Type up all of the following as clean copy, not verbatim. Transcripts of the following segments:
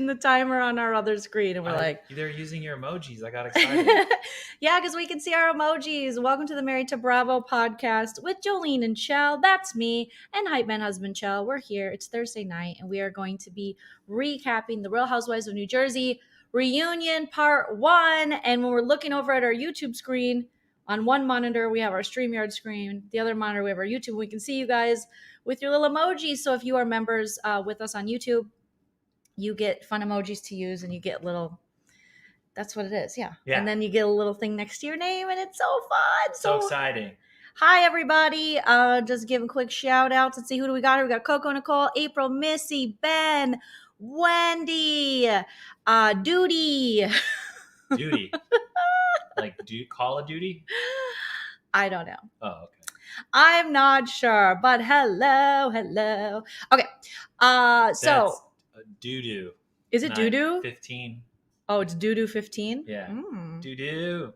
watching the timer on our other screen, and we're like, they're using your emojis. I got excited. Yeah, because we can see our emojis. Welcome to the Married to Bravo podcast with Joleen and Xchel. That's me, and Hype Man Husband Xchel. We're here. It's Thursday night, and we are going to be recapping the Real Housewives of New Jersey reunion part 1. And when we're looking over at our YouTube screen, on one monitor, we have our StreamYard screen. The other monitor, we have our YouTube. We can see you guys with your little emojis. So if you are members with us on YouTube, you get fun emojis to use, and you get little... That's what it is, yeah. And then you get a little thing next to your name, and it's so fun. So exciting. Hi, everybody. Just give a quick shout out. Let's see, who do we got here? We got Coco, Nicole, April, Missy, Ben, Wendy, Duty. Duty. Like Call of Duty? I don't know. Oh, okay. I'm not sure, but hello. Okay. That's doo-doo. Is it doo-doo? 15. Oh, it's doo-doo 15? Yeah. Doo-doo.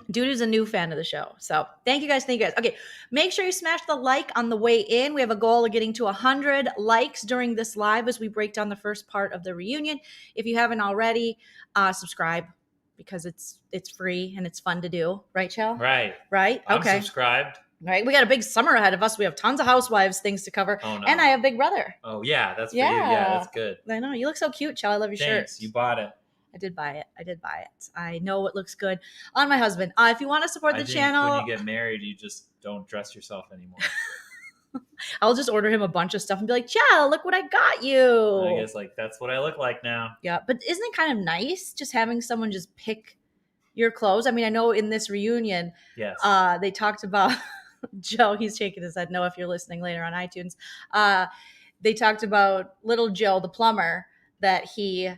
Doo-doo's a new fan of the show. So thank you guys. Okay. Make sure you smash the like on the way in. We have a goal of getting to 100 likes during this live as we break down the first part of the reunion. If you haven't already, subscribe, because it's free and it's fun to do. Right, Xchel? Right? Okay. I'm subscribed. Right. We got a big summer ahead of us. We have tons of Housewives things to cover. Oh, no. And I have Big Brother. Oh, yeah. That's for you. Yeah, that's good. I know. You look so cute, Xchel. I love your Thanks. shirt. You bought it. I did buy it. I know it looks good on my husband. If you want to support the channel. When you get married, you just don't dress yourself anymore. I'll just order him a bunch of stuff and be like, Xchel, look what I got you. I guess that's what I look like now. Yeah. But isn't it kind of nice just having someone just pick your clothes? I mean, I know in this reunion, yes, they talked about Joe. He's shaking his head no if you're listening later on iTunes. They talked about little Joe, the plumber, that he,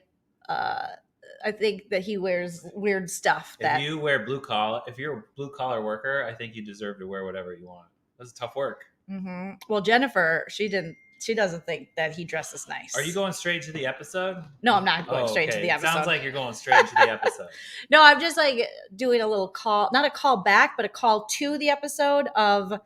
I think that he wears weird stuff. If you're a blue collar worker, I think you deserve to wear whatever you want. That's tough work. Mm-hmm. Well, Jennifer, she doesn't think that he dresses nice. Are you going straight to the episode? No, I'm not going straight to the episode. Sounds like you're going straight to the episode. No, I'm just like doing a little call, not a call back, but a call to the episode of.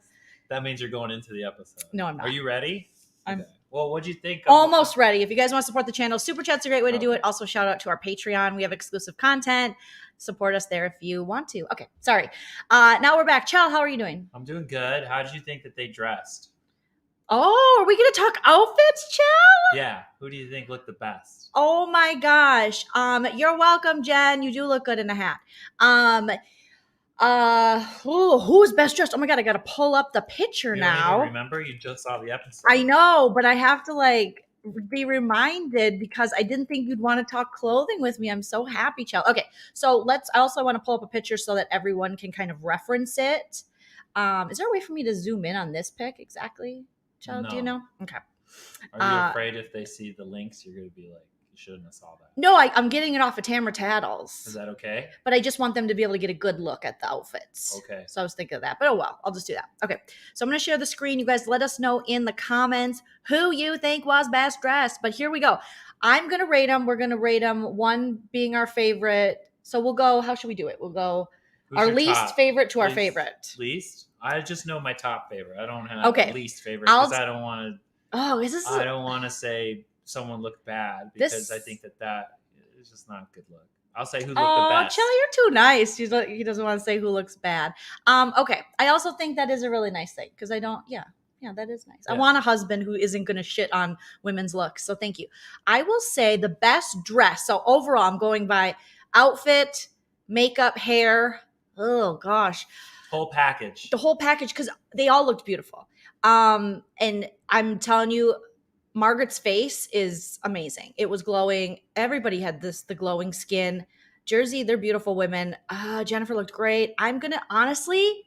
That means you're going into the episode. No, I'm not. Are you ready? I'm Well, what'd you think? Almost ready. If you guys want to support the channel, Super Chat's a great way to do it. Also, shout out to our Patreon. We have exclusive content. Support us there if you want to. Okay, sorry. Now we're back. Xchel, how are you doing? I'm doing good. How did you think that they dressed? Oh, are we going to talk outfits, Xchel? Yeah. Who do you think looked the best? Oh my gosh. You're welcome, Jen. You do look good in a hat. Who's best dressed? Oh my God, I got to pull up the picture now. Remember, you just saw the episode. I know, but I have to be reminded because I didn't think you'd want to talk clothing with me. I'm so happy, Xchel. Okay, so I also want to pull up a picture so that everyone can kind of reference it. Is there a way for me to zoom in on this pic exactly, Xchel? No. Do you know? Okay. Are you afraid if they see the links, you're going to be like, you shouldn't have saw that? No, I'm getting it off of Tamara Tattles. Is that okay? But I just want them to be able to get a good look at the outfits. Okay. So I was thinking of that. But oh well, I'll just do that. Okay. So I'm going to share the screen. You guys let us know in the comments who you think was best dressed. But here we go. I'm going to rate them. We're going to rate them, 1 being our favorite. So we'll go, how should we do it? We'll go our least favorite to our favorite. Least? I just know my top favorite. I don't have least favorite because I don't want to. Oh, is this? I don't want to say someone looked bad because I think that is just not a good look. I'll say who looked the best. Xchel, you're too nice. He doesn't want to say who looks bad. Okay. I also think that is a really nice thing because I don't. Yeah, that is nice. Yeah. I want a husband who isn't going to shit on women's looks. So thank you. I will say the best dress. So overall, I'm going by outfit, makeup, hair. Oh gosh. Whole package. The whole package because they all looked beautiful. And I'm telling you, Margaret's face is amazing. It was glowing. Everybody had the glowing skin. Jersey, they're beautiful women. Jennifer looked great. I'm going to honestly,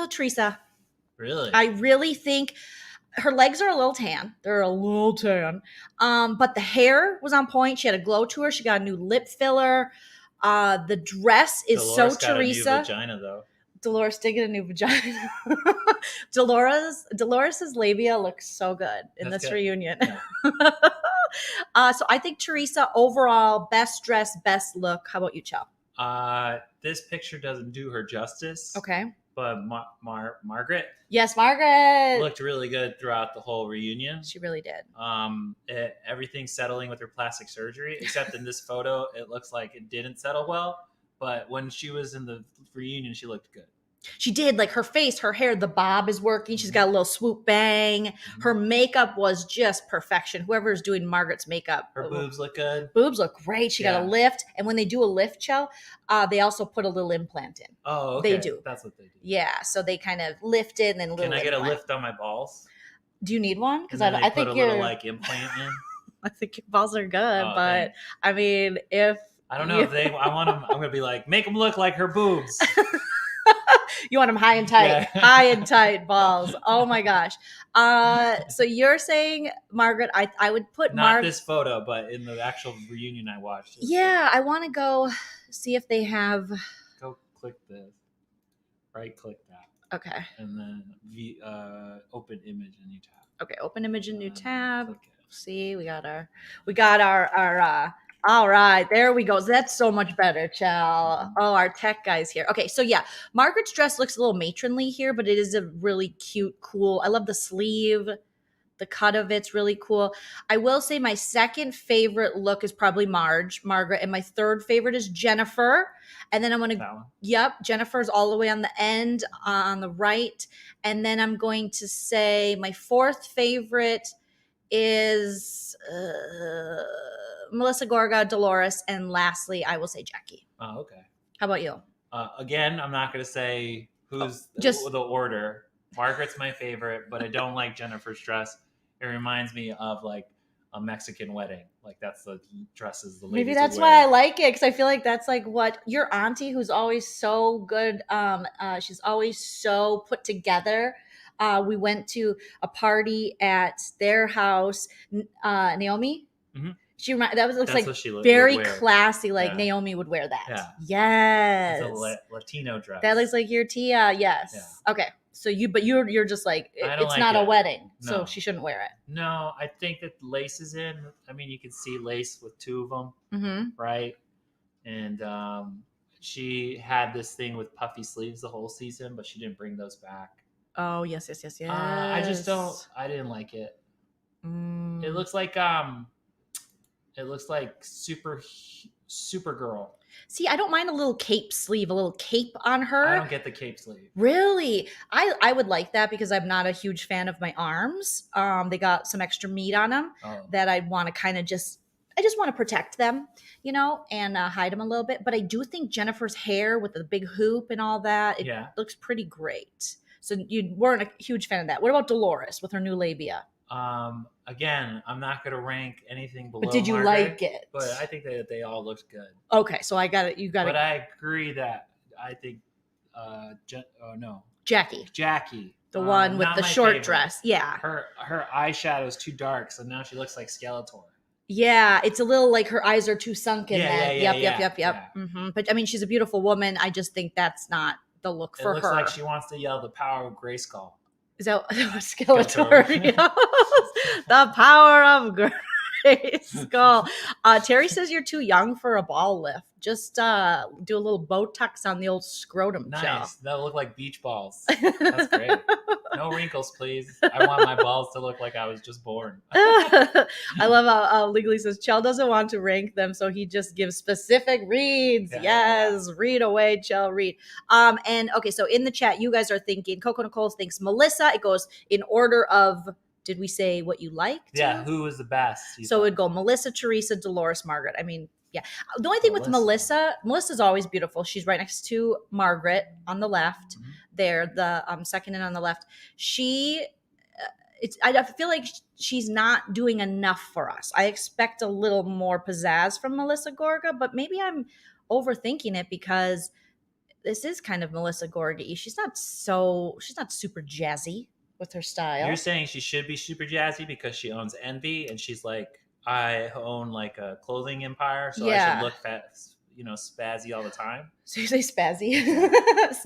Teresa. Really? I really think her legs are a little tan. They're a little tan. But the hair was on point. She had a glow to her. She got a new lip filler. The dress is Dolores so Teresa. Got a new vagina, though. Dolores did get a new vagina. Dolores' labia looks so good in this reunion. Yeah. So I think Teresa overall best dress, best look. How about you, Xchel? This picture doesn't do her justice. Okay. but Margaret. Yes, Margaret looked really good throughout the whole reunion. She really did. Everything's settling with her plastic surgery, except in this photo, it looks like it didn't settle well. But when she was in the reunion, she looked good. She did, like her face, her hair, the bob is working. She's got a little swoop bang. Her makeup was just perfection. Whoever's doing Margaret's makeup. Her boobs look good. Boobs look great. She got a lift. And when they do a lift, Chell, they also put a little implant in. Oh, okay. They do. That's what they do. Yeah. So they kind of lift it and then a little Can I get implant. a lift on my balls? Do you need one? Because I think you're... little, like, implant in? I think your balls are good. But, I mean, if... I don't know if they... I want them... I'm going to be like, make them look like her boobs. You want them high and tight, high and tight balls. Oh my gosh. So you're saying, Margaret, I would put not this photo, but in the actual reunion I watched. Yeah, I want to go see if they have. Go click this. Right click that. Okay. And then open image in new tab. Okay, open image in new tab. See, we got our all right, there we go. That's so much better, Chell. Oh, our tech guy's here. Okay, so yeah, Margaret's dress looks a little matronly here, but it is a really cute, cool. I love the sleeve. The cut of it's really cool. I will say my second favorite look is probably Margaret, and my third favorite is Jennifer. And then I'm going to, Jennifer's all the way on the end, on the right. And then I'm going to say my fourth favorite is Melissa Gorga, Dolores, and lastly, I will say Jackie. Oh, okay. How about you? Again, I'm not going to say who's the order. Margaret's my favorite, but I don't like Jennifer's dress. It reminds me of like a Mexican wedding. Like that's the dresses the ladies maybe that's why I like it, because I feel like that's like what your auntie, who's always so good. She's always so put together. We went to a party at their house. Naomi. Mm-hmm. That looks like very classy, like Naomi would wear that. Yeah. Yes. It's a Latino dress. That looks like your tia. Yes. Yeah. Okay. So you're just like, it's not a wedding, so she shouldn't wear it. No, I think that lace is in. I mean, you can see lace with two of them, right? And she had this thing with puffy sleeves the whole season, but she didn't bring those back. Oh, yes. I just don't. I didn't like it. It looks like Supergirl. See, I don't mind a little cape sleeve, a little cape on her. I don't get the cape sleeve. Really? I would like that because I'm not a huge fan of my arms. They got some extra meat on them that I want to kind of I just want to protect them, and hide them a little bit. But I do think Jennifer's hair with the big hoop and all that, it looks pretty great. So you weren't a huge fan of that. What about Dolores with her new labia? Again, I'm not going to rank anything below. But did you like it? But I think that they all looked good. Okay, so I got it. You got it. But I agree that I think, Jackie, the one with the short favorite. Dress. Yeah, her eyeshadow is too dark, so now she looks like Skeletor. Yeah, it's a little like her eyes are too sunken. Yeah. Yep. Mm-hmm. But I mean, she's a beautiful woman. I just think that's not the look for her. It looks like she wants to yell the power of Grayskull. Is that Skeletor? The power of Grayskull. Terry says you're too young for a ball lift. Just do a little Botox on the old scrotum. Nice. Joe. That'll look like beach balls. That's great. No wrinkles, please. I want my balls to look like I was just born. I love how Legally says Chell doesn't want to rank them, so he just gives specific reads. Yes, read away, Chell, read. And okay, so in the chat, you guys are thinking, Coco Nicole thinks Melissa. It goes in order of, did we say what you liked? Yeah, who was the best? So it'd go Melissa, Teresa, Dolores, Margaret. I mean, yeah. The only thing with Melissa's always beautiful. She's right next to Margaret on the left. Mm-hmm. There, the second in on the left. I feel like she's not doing enough for us. I expect a little more pizzazz from Melissa Gorga, but maybe I'm overthinking it because this is kind of Melissa Gorga-y. She's not super jazzy with her style. You're saying she should be super jazzy because she owns Envy, and she's like, I own like a clothing empire, so I should look spazzy all the time. So you say spazzy?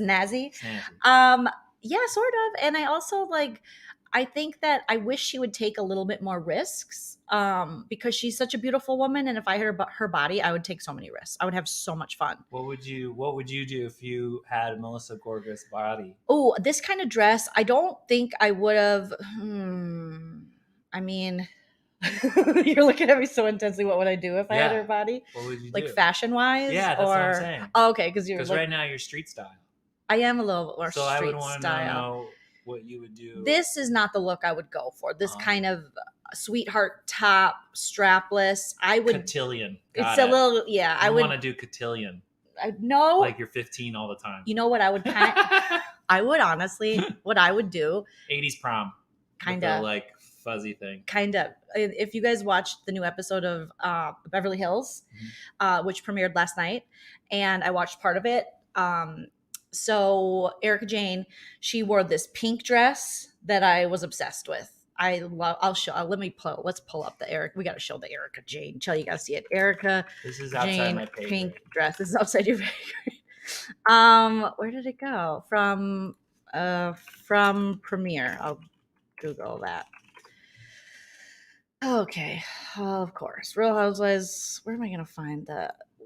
Snazzy? Yeah, sort of. And I also I think that I wish she would take a little bit more risks because she's such a beautiful woman. And if I heard about her body, I would take so many risks. I would have so much fun. What would you do if you had Melissa Gorga's body? Oh, this kind of dress, I don't think I would have. I mean, you're looking at me so intensely. What would I do if I had her body? What would you like do? fashion wise? Yeah, that's what I'm saying. Oh, okay, because right now you're street style. I am a little more so street I would want to style. know what you would do. This is not the look I would go for. This kind of sweetheart top, strapless. I would cotillion. It's a little I would want to do cotillion. No, like you're 15 all the time. You know what I would I would honestly what I would do 80s prom kind of like fuzzy thing. Kind of. If you guys watched the new episode of Beverly Hills, which premiered last night, and I watched part of it. So Erika Jayne, she wore this pink dress that I was obsessed with. Let's pull up the Erika. We got to show the Erika Jayne. Chell, you got to see it. Erika This is outside Jayne my pay pink grade. dress. This is outside your pay grade. Where did it go? From Premiere. I'll Google that. Okay, of course. Real Housewives. Where am I going to find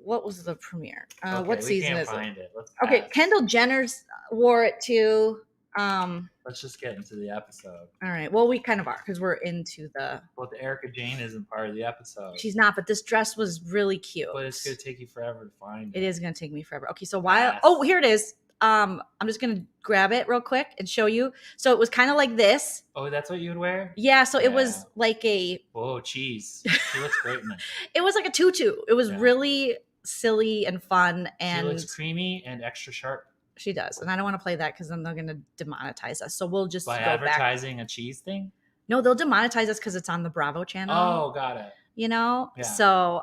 what was the premiere? What season is it? Okay, Kendall Jenner's wore it too. Let's just get into the episode. All right. Well, we kind of are because we're into the. Well, the Erika Jayne isn't part of the episode. She's not, but this dress was really cute. But it's going to take you forever to find it. It is going to take me forever. Okay, so while oh, here it is. I'm just gonna grab it real quick and show you. So it was kind of like this. Oh, that's what you would wear? Yeah. So it was like a. Whoa, cheese! She looks great in it. It was like a tutu. It was really silly and fun, and she looks creamy and extra sharp. She does, and I don't want to play that because then they're gonna demonetize us. So we'll just by go advertising back. A cheese thing. No, they'll demonetize us because it's on the Bravo channel. Oh, got it. You know, so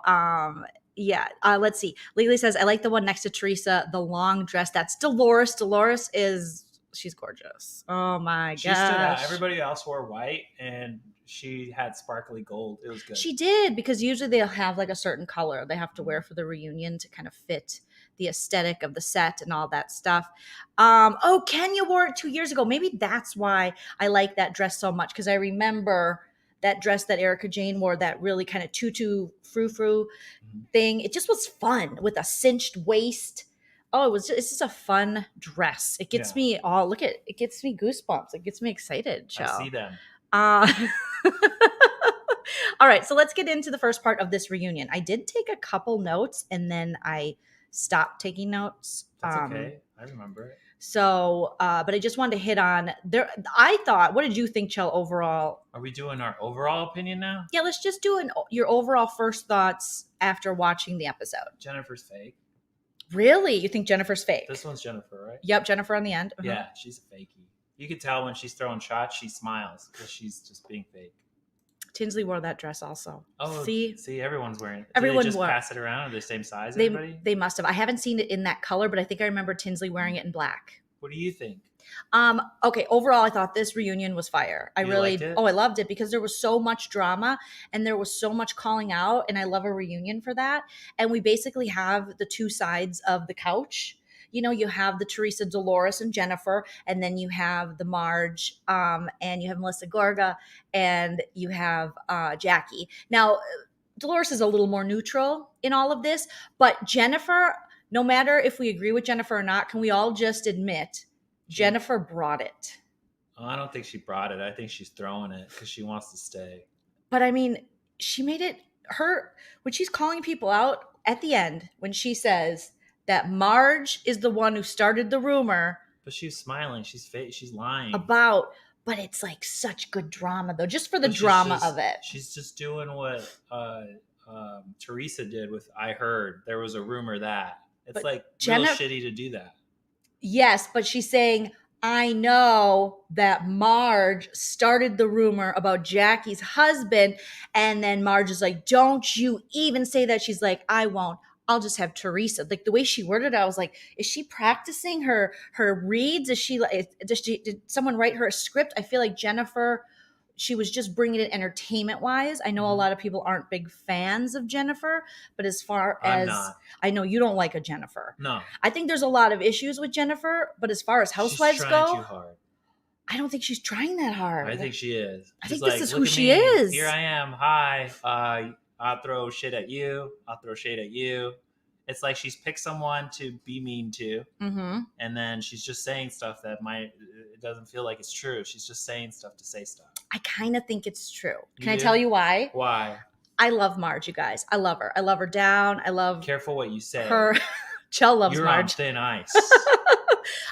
yeah. Let's see. Lily says, I like the one next to Teresa, the long dress. That's Dolores. Dolores she's gorgeous. Oh my gosh. She stood out. Everybody else wore white and she had sparkly gold. It was good. She did, because usually they'll have like a certain color they have to wear for the reunion to kind of fit the aesthetic of the set and all that stuff. Kenya wore it 2 years ago. Maybe that's why I like that dress so much, because I remember that dress that Erika Jayne wore, that really kind of tutu frou-frou thing. It just was fun with a cinched waist. Oh, it's just a fun dress. It gets me it gets me goosebumps. It gets me excited, Joe. I see them. All right, so let's get into the first part of this reunion. I did take a couple notes and then I stopped taking notes. That's okay. I remember it. So, but I just wanted to hit on there. I thought, what did you think, Chell, overall? Are we doing our overall opinion now? Yeah, let's just do your overall first thoughts after watching the episode. Jennifer's fake. Really? You think Jennifer's fake? This one's Jennifer, right? Yep, Jennifer on the end. Uh-huh. Yeah, she's a fakey. You can tell when she's throwing shots, she smiles because she's just being fake. Tinsley wore that dress also. Oh, see, everyone's wearing it. Everyone just pass it around. Are they the same size? They must have. I haven't seen it in that color, but I think I remember Tinsley wearing it in black. What do you think? Okay, overall, I thought this reunion was fire. I loved it because there was so much drama and there was so much calling out, and I love a reunion for that. And we basically have the two sides of the couch. You know, you have the Teresa, Dolores, and Jennifer, and then you have the Marge, and you have Melissa Gorga, and you have Jackie. Now, Dolores is a little more neutral in all of this, but Jennifer, no matter if we agree with Jennifer or not, can we all just admit Jennifer brought it? I don't think she brought it. I think she's throwing it because she wants to stay. But I mean, she made it when she's calling people out at the end, when she says that Marge is the one who started the rumor. But she's smiling. She's fake. She's lying. But it's like such good drama, though, just for the drama of it. She's just doing what Teresa did with I Heard. There was a rumor that. It's real shitty to do that. Yes, but she's saying, I know that Marge started the rumor about Jackie's husband. And then Marge is like, don't you even say that. She's like, I won't. I'll just have Teresa. Like the way she worded it, I was like, is she practicing her reads? Did someone write her a script? I feel like Jennifer, she was just bringing it entertainment wise. I know a lot of people aren't big fans of Jennifer, but as far as I know, you don't like a Jennifer. No, I think there's a lot of issues with Jennifer, but as far as housewives she's go, trying too hard. I don't think she's trying that hard. I think she is. I She's think like, this is look who at she me. is. Here I am. Hi. I'll throw shit at you. I'll throw shade at you. It's like she's picked someone to be mean to, and then she's just saying stuff that it doesn't feel like it's true. She's just saying stuff to say stuff. I kind of think it's true. Can I do? tell you why? Why? I love Marge, you guys. I love her. I love her down. I love Careful what you say. her. Chell loves You're Marge. on thin ice.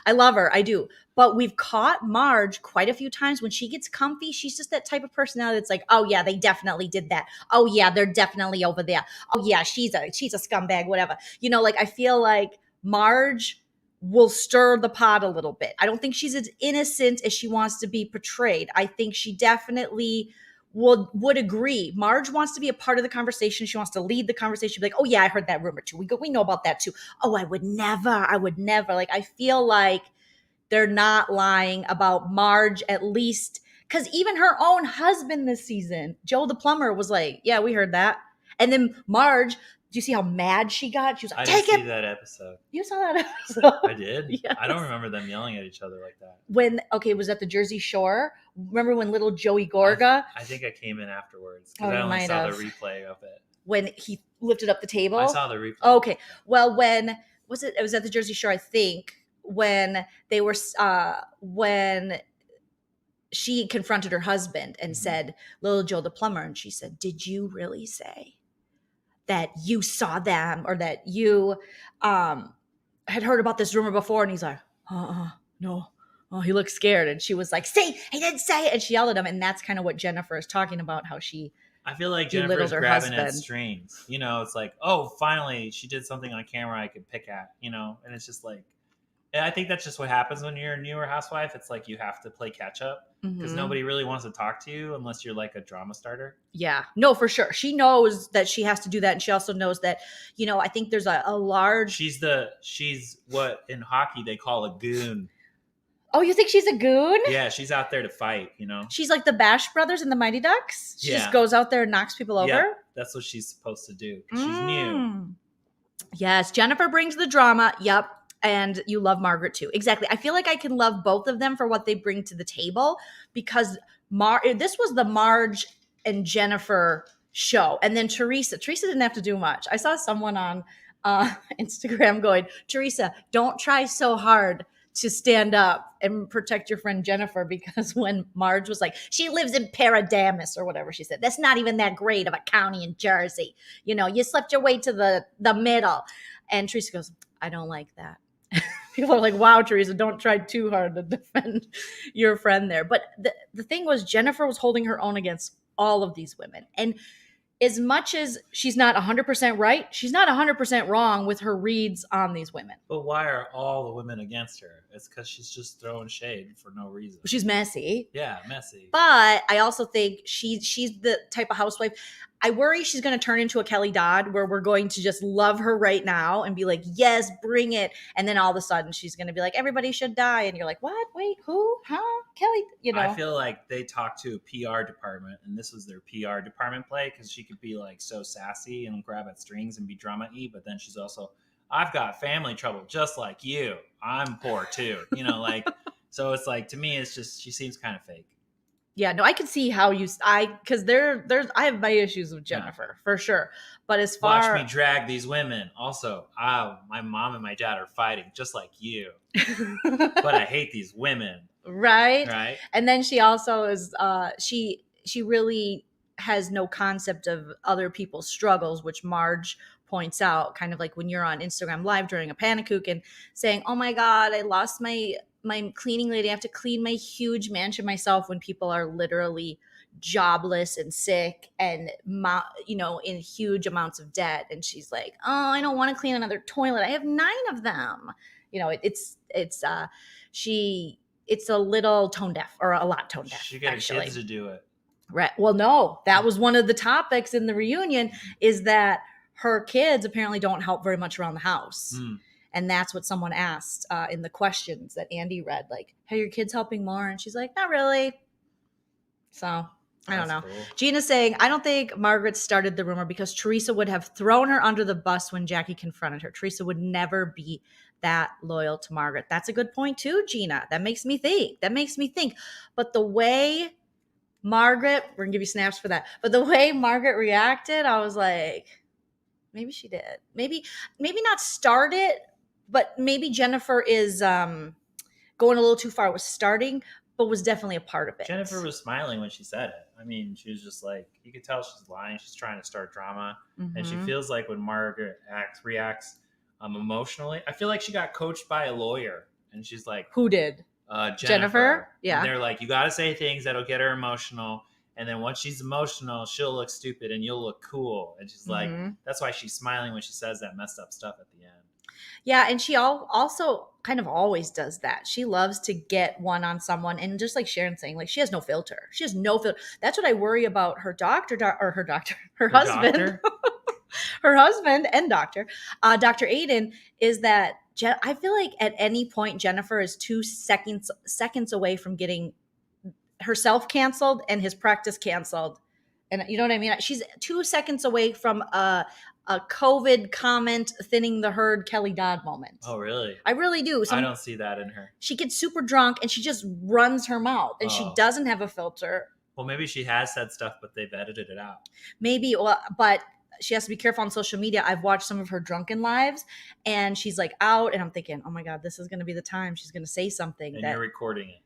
I love her. I do. But we've caught Marge quite a few times when she gets comfy. She's just that type of personality that's like, oh yeah, they definitely did that. Oh yeah, they're definitely over there. Oh yeah, she's a scumbag, whatever. You know, like I feel like Marge will stir the pot a little bit. I don't think she's as innocent as she wants to be portrayed. I think she definitely would agree. Marge wants to be a part of the conversation. She wants to lead the conversation. Be like, oh yeah, I heard that rumor too. We know about that too. Oh, I would never. Like, I feel like they're not lying about Marge, at least, because even her own husband this season, Joe the plumber, was like, yeah, we heard that. And then Marge, do you see how mad she got? She was like, I take didn't it. see that episode. You saw that episode? I did? Yes. I don't remember them yelling at each other like that. It was at the Jersey Shore. Remember when little Joey Gorga? I think I came in afterwards because I only saw the replay of it. When he lifted up the table? I saw the replay. Okay. Well, when was it? It was at the Jersey Shore, I think, when they were when she confronted her husband and said, little Joe the plumber, and she said, did you really say that you saw them or that you had heard about this rumor before? And he's like, no. Oh, he looked scared. And she was like, see, he didn't say it. And she yelled at him. And that's kind of what Jennifer is talking about, how she I feel like Jennifer's grabbing at strings. You know, it's like, oh, finally she did something on camera I could pick at, you know? And it's just like, I think that's just what happens when you're a newer housewife. It's like you have to play catch up because nobody really wants to talk to you unless you're like a drama starter. Yeah, no, for sure. She knows that she has to do that. And she also knows that, you know, I think there's a large... She's what in hockey they call a goon. Oh, you think she's a goon? Yeah, she's out there to fight, you know? She's like the Bash Brothers and the Mighty Ducks? She just goes out there and knocks people over? Yeah, that's what she's supposed to do. She's new. Yes, Jennifer brings the drama. Yep. And you love Margaret too. Exactly. I feel like I can love both of them for what they bring to the table because this was the Marge and Jennifer show. And then Teresa didn't have to do much. I saw someone on Instagram going, Teresa, don't try so hard to stand up and protect your friend Jennifer, because when Marge was like, she lives in Paradamus or whatever she said, that's not even that great of a county in Jersey. You know, you slept your way to the middle. And Teresa goes, I don't like that. People are like, wow, Teresa, don't try too hard to defend your friend there. But the thing was, Jennifer was holding her own against all of these women. And as much as she's not 100% right, she's not 100% wrong with her reads on these women. But why are all the women against her? It's because she's just throwing shade for no reason. She's messy. Yeah, messy. But I also think she's the type of housewife. I worry she's going to turn into a Kelly Dodd, where we're going to just love her right now and be like, yes, bring it. And then all of a sudden she's going to be like, everybody should die. And you're like, what? Wait, who? Huh? Kelly? You know, I feel like they talked to a PR department and this was their PR department play, because she could be like so sassy and grab at strings and be drama-y. But then she's also, I've got family trouble just like you. I'm poor too. You know, like, so it's like, to me, it's just, she seems kind of fake. Yeah, no, I can see how because I have my issues with Jennifer for sure. But as far... Watch me drag these women. Also, my mom and my dad are fighting just like you. But I hate these women. Right. And then she also is, she really has no concept of other people's struggles, which Marge points out, kind of like when you're on Instagram Live during a Panacook and saying, oh my God, I lost my cleaning lady. I have to clean my huge mansion myself, when people are literally jobless and sick and, you know, in huge amounts of debt. And she's like, oh, I don't want to clean another toilet. I have 9 of them. You know, it's a little tone deaf, or a lot tone deaf. She got kids to do it. Right. Well, no, that was one of the topics in the reunion, is that her kids apparently don't help very much around the house. And that's what someone asked in the questions that Andy read, like, hey, your kids helping more? And she's like, not really. So I don't know. Cool. Gina's saying, I don't think Margaret started the rumor because Teresa would have thrown her under the bus when Jackie confronted her. Teresa would never be that loyal to Margaret. That's a good point too, Gina. That makes me think. But the way Margaret, we're going to give you snaps for that. But the way Margaret reacted, I was like, maybe she did. Maybe not start it, but maybe Jennifer is going a little too far with starting, but was definitely a part of it. Jennifer was smiling when she said it. I mean, she was just like, you could tell she's lying. She's trying to start drama. Mm-hmm. And she feels like when Margaret reacts emotionally, I feel like she got coached by a lawyer. And she's like, who did? Jennifer? Yeah. And they're like, you got to say things that'll get her emotional. And then once she's emotional, she'll look stupid and you'll look cool. And she's like, that's why she's smiling when she says that messed up stuff at the end. Yeah, and she also kind of always does that. She loves to get one on someone, and just like Sharon saying, like, she has no filter. She has no filter. That's what I worry about her husband, her husband and Dr. Aiden, is that I feel like at any point Jennifer is 2 seconds away from getting herself canceled and his practice canceled. And you know what I mean? She's 2 seconds away from a COVID comment thinning the herd Kelly Dodd moment. Oh, really? I really do. I don't see that in her. She gets super drunk and she just runs her mouth and she doesn't have a filter. Well, maybe she has said stuff, but they've edited it out. Maybe, but she has to be careful on social media. I've watched some of her drunken lives and she's like out and I'm thinking, oh my God, this is going to be the time she's going to say something. And you're recording it.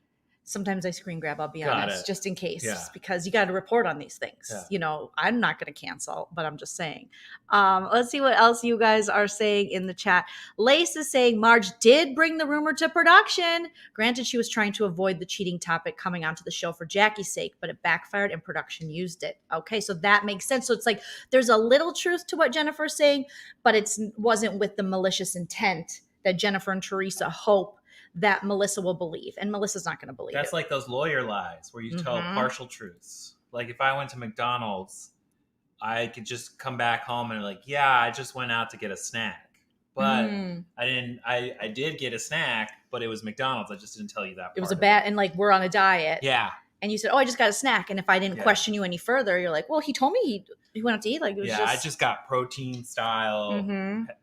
Sometimes I screen grab, I'll be honest, just in case, because you got to report on these things. Yeah. You know, I'm not going to cancel, but I'm just saying. Let's see what else you guys are saying in the chat. Lace is saying Marge did bring the rumor to production. Granted, she was trying to avoid the cheating topic coming onto the show for Jackie's sake, but it backfired and production used it. Okay, so that makes sense. So it's like there's a little truth to what Jennifer's saying, but it wasn't with the malicious intent that Jennifer and Teresa hope that Melissa will believe, and Melissa's not going to believe That's like those lawyer lies where you tell partial truths. Like if I went to McDonald's, I could just come back home and like, yeah, I just went out to get a snack, but I didn't. I did get a snack, but it was McDonald's. I just didn't tell you that. It was a bad, and like we're on a diet. Yeah. And you said, "Oh, I just got a snack," and if I didn't question you any further, you're like, "Well, he told me he went out to eat." Like, it was I just got protein style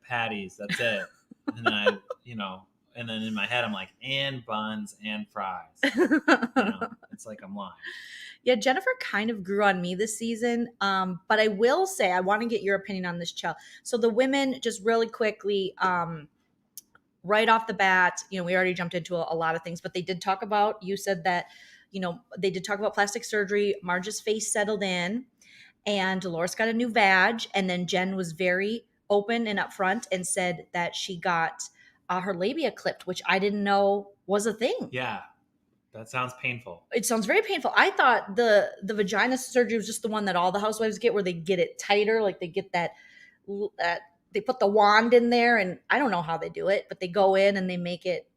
patties. That's it. And then And then in my head, I'm like, and buns and fries. It's like I'm lying. Yeah, Jennifer kind of grew on me this season. But I will say, I want to get your opinion on this, Chell. So the women, just really quickly, right off the bat, we already jumped into a lot of things, but they did talk about, you said that, they did talk about plastic surgery. Marge's face settled in and Dolores got a new vag. And then Jen was very open and upfront and said that she got her labia clipped, which I didn't know was a thing. Yeah, that sounds painful. It sounds very painful. I thought the vagina surgery was just the one that all the housewives get, where they get it tighter, like they get that they put the wand in there, and I don't know how they do it, but they go in and they make it.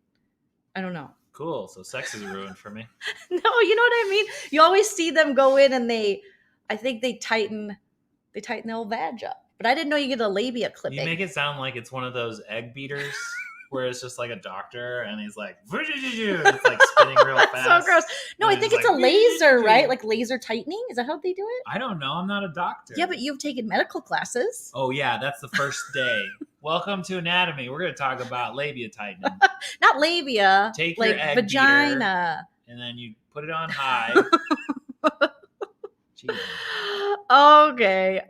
I don't know. Cool. So sex is ruined for me. No, you know what I mean. You always see them go in and I think they tighten the old vag up. But I didn't know you get a labia clipping. You make it sound like it's one of those egg beaters. Where it's just like a doctor and he's like, it's like spinning real fast. So gross. No, I think it's like, a laser, right? Like laser tightening. Is that how they do it? I don't know. I'm not a doctor. Yeah, but you've taken medical classes. Oh, yeah. That's the first day. Welcome to anatomy. We're going to talk about labia tightening. Not labia. Take your egg vagina. Beater, and then you put it on high. Okay.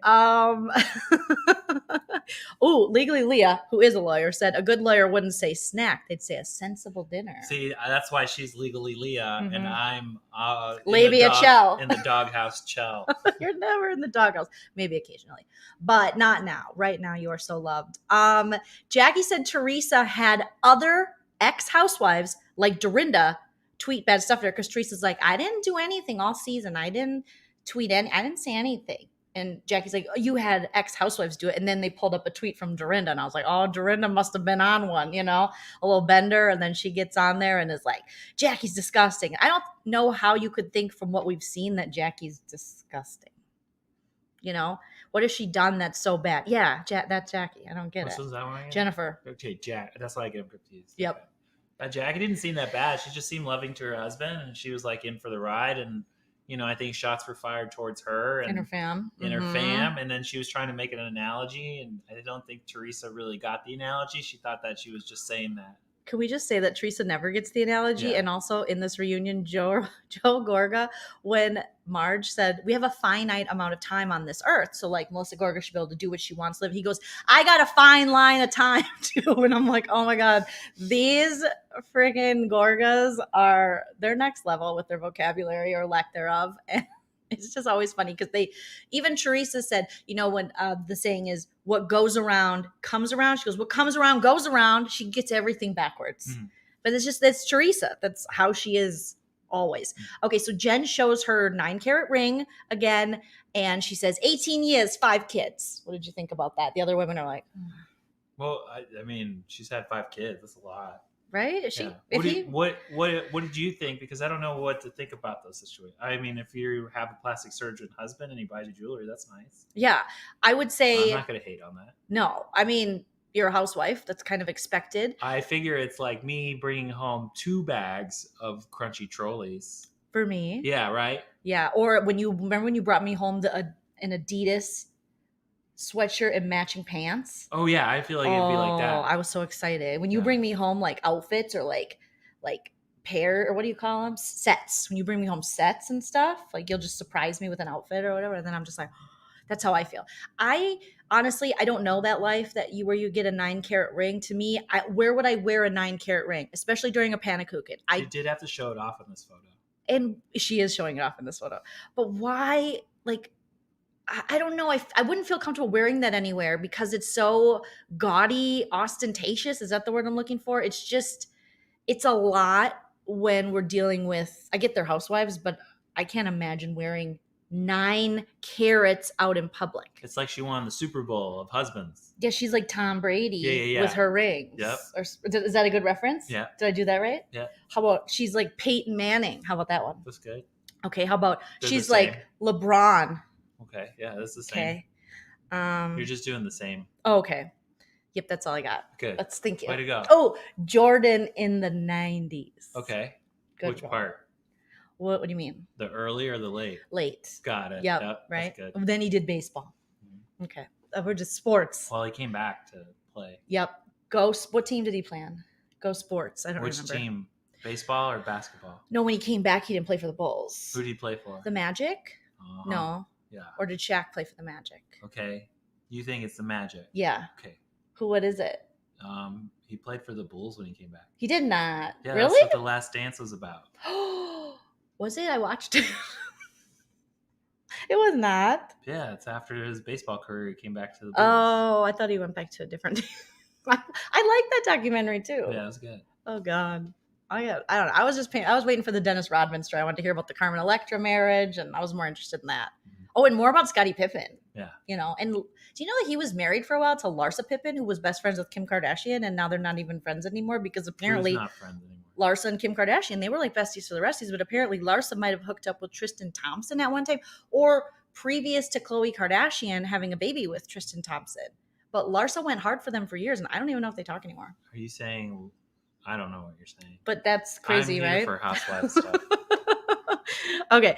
Oh, Legally Leah, who is a lawyer, said a good lawyer wouldn't say snack; they'd say a sensible dinner. See, that's why she's Legally Leah, and I'm Labia Chell in the doghouse Chell. You're never in the doghouse, maybe occasionally, but not now. Right now, you are so loved. Jackie said Teresa had other ex-housewives like Dorinda tweet bad stuff to her because Teresa's like, I didn't do anything all season. I didn't tweet I didn't say anything. And Jackie's like, oh, you had ex-housewives do it. And then they pulled up a tweet from Dorinda. And I was like, oh, Dorinda must have been on one, a little bender. And then she gets on there and is like, Jackie's disgusting. I don't know how you could think from what we've seen that Jackie's disgusting. What has she done that's so bad? Yeah, that's Jackie. I don't get it. That Jennifer. Okay, Jack. That's why I get confused. Yep. Jackie didn't seem that bad. She just seemed loving to her husband. And she was like in for the ride. And I think shots were fired towards her and her fam. Her fam. And then she was trying to make an analogy. And I don't think Teresa really got the analogy. She thought that she was just saying that. Can we just say that Teresa never gets the analogy? Yeah. And also in this reunion, Joe Gorga, when Marge said, we have a finite amount of time on this earth. So like Melissa Gorga should be able to do what she wants to live. He goes, I got a fine line of time too. And I'm like, oh my God, these freaking Gorgas they're next level with their vocabulary or lack thereof. And it's just always funny because even Teresa said, when the saying is what goes around comes around. She goes, what comes around goes around. She gets everything backwards. Mm-hmm. But that's Teresa. That's how she is always. Okay, so Jen shows her 9-carat ring again, and she says 18 years, 5 kids. What did you think about that? The other women are like, well, I mean, she's had 5 kids. That's a lot. Right? Is she? Yeah. What did you think? Because I don't know what to think about those situations. I mean, if you have a plastic surgeon husband and he buys you jewelry, that's nice. Yeah, I would say I'm not going to hate on that. No, I mean, you're a housewife. That's kind of expected. I figure it's like me bringing home 2 bags of crunchy trolleys for me. Yeah, right. Yeah, or when you brought me home an Adidas sweatshirt and matching pants. Oh yeah, I feel like it'd be like that. I was so excited when you bring me home like outfits or like pair or what do you call them, sets. When you bring me home sets and stuff, like you'll just surprise me with an outfit or whatever, and then I'm just like, that's how I feel. I honestly don't know that life where you get a 9-carat ring. To me, where would I wear a 9-carat ring, especially during a panakuchen? She did have to show it off in this photo, and she is showing it off in this photo. But why? Like, I don't know. I wouldn't feel comfortable wearing that anywhere because it's so gaudy, ostentatious. Is that the word I'm looking for? It's a lot when we're dealing with, I get they're housewives, but I can't imagine wearing 9 carats out in public. It's like she won the Super Bowl of husbands. Yeah, she's like Tom Brady with her rings. Yep. Is that a good reference? Yeah. Did I do that right? Yeah. How about she's like Peyton Manning? How about that one? That's good. Okay, how about she's like LeBron? Okay, yeah, that's the same. Okay. You're just doing the same. Oh, okay. Yep, that's all I got. Good. Let's think. Way to go. Oh, Jordan in the 90s. Okay. Good Which one. part? What do you mean? The early or the late? Late. Got it. Yep right. That's good. Then he did baseball. Mm-hmm. Okay. We're just sports. Well, he came back to play. Yep. What team did he play on? Go Sports. I don't remember. Which team? Baseball or basketball? No, when he came back, he didn't play for the Bulls. Who did he play for? The Magic? Uh-huh. No. Yeah. Or did Shaq play for the Magic? Okay. You think it's the Magic? Yeah. Okay. What is it? He played for the Bulls when he came back. He did not. Yeah, really? That's what The Last Dance was about. Was it? I watched it. It was not. Yeah, it's after his baseball career he came back to the Bulls. Oh, I thought he went back to a different team. I like that documentary too. Yeah, it was good. Oh God. I don't know. I was waiting for the Dennis Rodman story. I wanted to hear about the Carmen Electra marriage, and I was more interested in that. Mm-hmm. Oh, and more about Scottie Pippen. Yeah. And do you know that he was married for a while to Larsa Pippen, who was best friends with Kim Kardashian, and now they're not even friends anymore because apparently not friends anymore. Larsa and Kim Kardashian, they were like besties for the resties, but apparently Larsa might have hooked up with Tristan Thompson at one time, or previous to Khloe Kardashian having a baby with Tristan Thompson. But Larsa went hard for them for years, and I don't even know if they talk anymore. Are you saying? I don't know what you're saying. But that's crazy, I'm here right? For housewives stuff. Okay.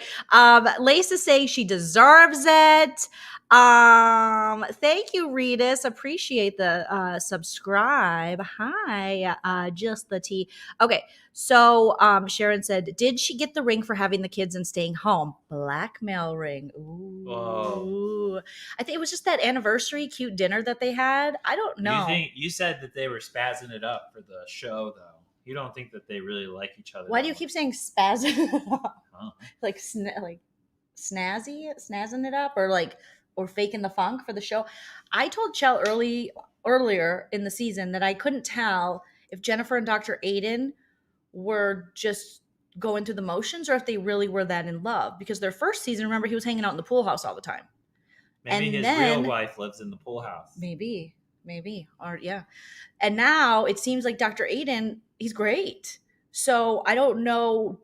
Lace is saying she deserves it. Thank you, Reedus. Appreciate the subscribe. Hi, just the tea. Okay, so Sharon said, did she get the ring for having the kids and staying home? Blackmail ring. Ooh. Whoa. I think it was just that anniversary cute dinner that they had. I don't know. You said that they were spazzing it up for the show, though. You don't think that they really like each other? Why do you keep saying spazzing it up? Oh. Like snazzing it up, or faking the funk for the show? I told Chell earlier in the season that I couldn't tell if Jennifer and Dr. Aiden were just going through the motions or if they really were that in love. Because their first season, remember, he was hanging out in the pool house all the time. Maybe his real wife lives in the pool house. Maybe. Or yeah. And now it seems like Dr. Aiden, he's great. So I don't know,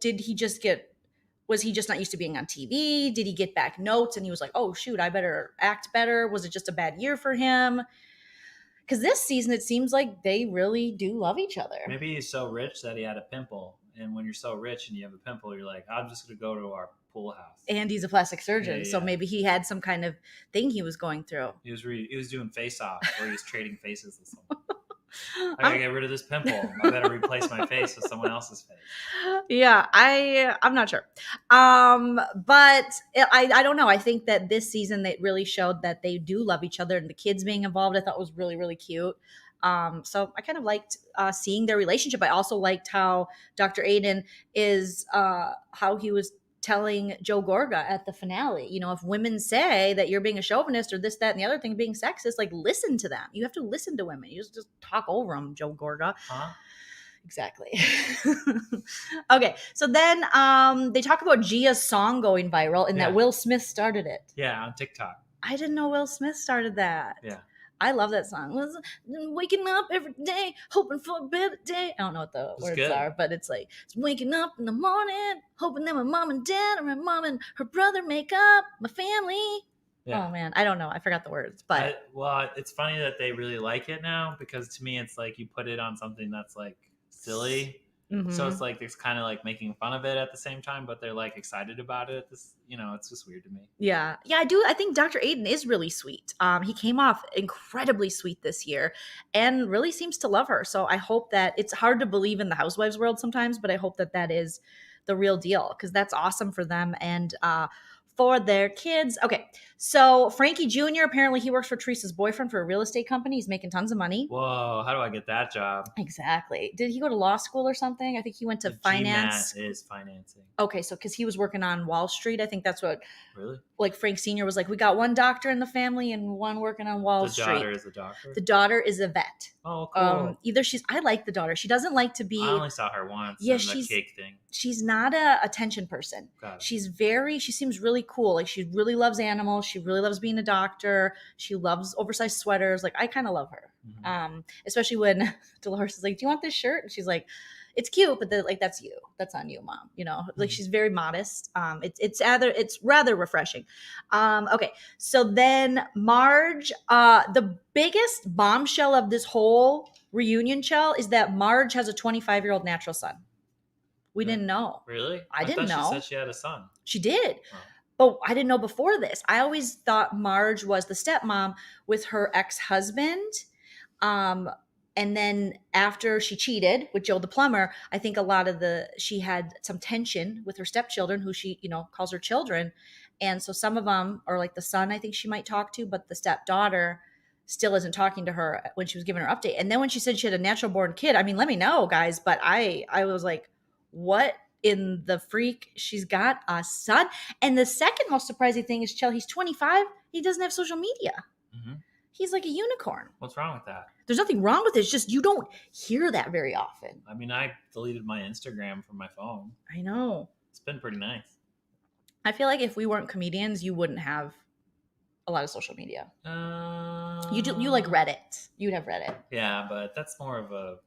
was he just not used to being on TV? Did he get back notes and he was like, oh shoot, I better act better? Was it just a bad year for him? Because this season, it seems like they really do love each other. Maybe he's so rich that he had a pimple. And when you're so rich and you have a pimple, you're like, I'm just going to go to our pool house. And he's a plastic surgeon, so maybe he had some kind of thing he was going through. He was doing face off, or he was trading faces with someone. I gotta get rid of this pimple. I better replace my face with someone else's face. Yeah, I'm not sure. But I don't know. I think that this season they really showed that they do love each other, and the kids being involved I thought was really, really cute. So I kind of liked seeing their relationship. I also liked how Dr. Aiden is how he was telling Joe Gorga at the finale, you know, if women say that you're being a chauvinist or this, that, and the other thing being sexist, like listen to them. You have to listen to women. You just talk over them, Joe Gorga. Huh? Exactly. Okay, so then they talk about Gia's song going viral and that Will Smith started it. Yeah, on TikTok. I didn't know Will Smith started that. Yeah. I love that song. Waking up every day, hoping for a better day. I don't know what the words are, but it's like, it's waking up in the morning, hoping that my mom and dad or my mom and her brother make up my family. Yeah. Oh, man. I don't know. I forgot the words. But well, it's funny that they really like it now because to me, it's like you put it on something that's like silly. Mm-hmm. So it's like it's kind of like making fun of it at the same time, but they're like excited about it. This, you know, it's just weird to me. Yeah, I do. I think Dr. Aiden is really sweet. He came off incredibly sweet this year, and really seems to love her. So I hope that it's hard to believe in the housewives world sometimes, but I hope that that is the real deal because that's awesome for them and for their kids. Okay, so Frankie Jr. apparently he works for Teresa's boyfriend for a real estate company. He's making tons of money. Whoa, how do I get that job? Exactly. Did he go to law school or something? I think he went to finance. GMAT is financing. Okay, so because he was working on Wall Street, I think that's what. Really? Like Frank Sr. was like, we got one doctor in the family and one working on Wall Street. The daughter is a doctor? The daughter is a vet. Oh, cool. I like the daughter. She doesn't like to be. I only saw her once. Yeah, the cake thing. She's not a attention person. She seems really cool. Like she really loves animals. She really loves being a doctor. She loves oversized sweaters. Like I kind of love her. Mm-hmm. Especially when Dolores is like, do you want this shirt? And she's like, it's cute, but that's you. That's on you, mom. You know, like she's very modest. It's rather refreshing. Okay, so then Marge, the biggest bombshell of this whole reunion, Chell, is that Marge has a 25-year-old natural son. We didn't know. Really? I didn't know. She said she had a son. She did. Oh. But I didn't know before this. I always thought Marge was the stepmom with her ex-husband. And then after she cheated with Joe the plumber, I think she had some tension with her stepchildren who she, calls her children. And so some of them are like the son I think she might talk to, but the stepdaughter still isn't talking to her when she was giving her update. And then when she said she had a natural born kid, I mean, let me know, guys. But I was like, what in the freak? She's got a son. And the second most surprising thing is, Chell, he's 25. He doesn't have social media. Mm-hmm. He's like a unicorn. What's wrong with that? There's nothing wrong with it. It's just you don't hear that very often. I mean, I deleted my Instagram from my phone. I know. It's been pretty nice. I feel like if we weren't comedians, you wouldn't have a lot of social media. You like Reddit. You'd have Reddit. Yeah, but that's more of a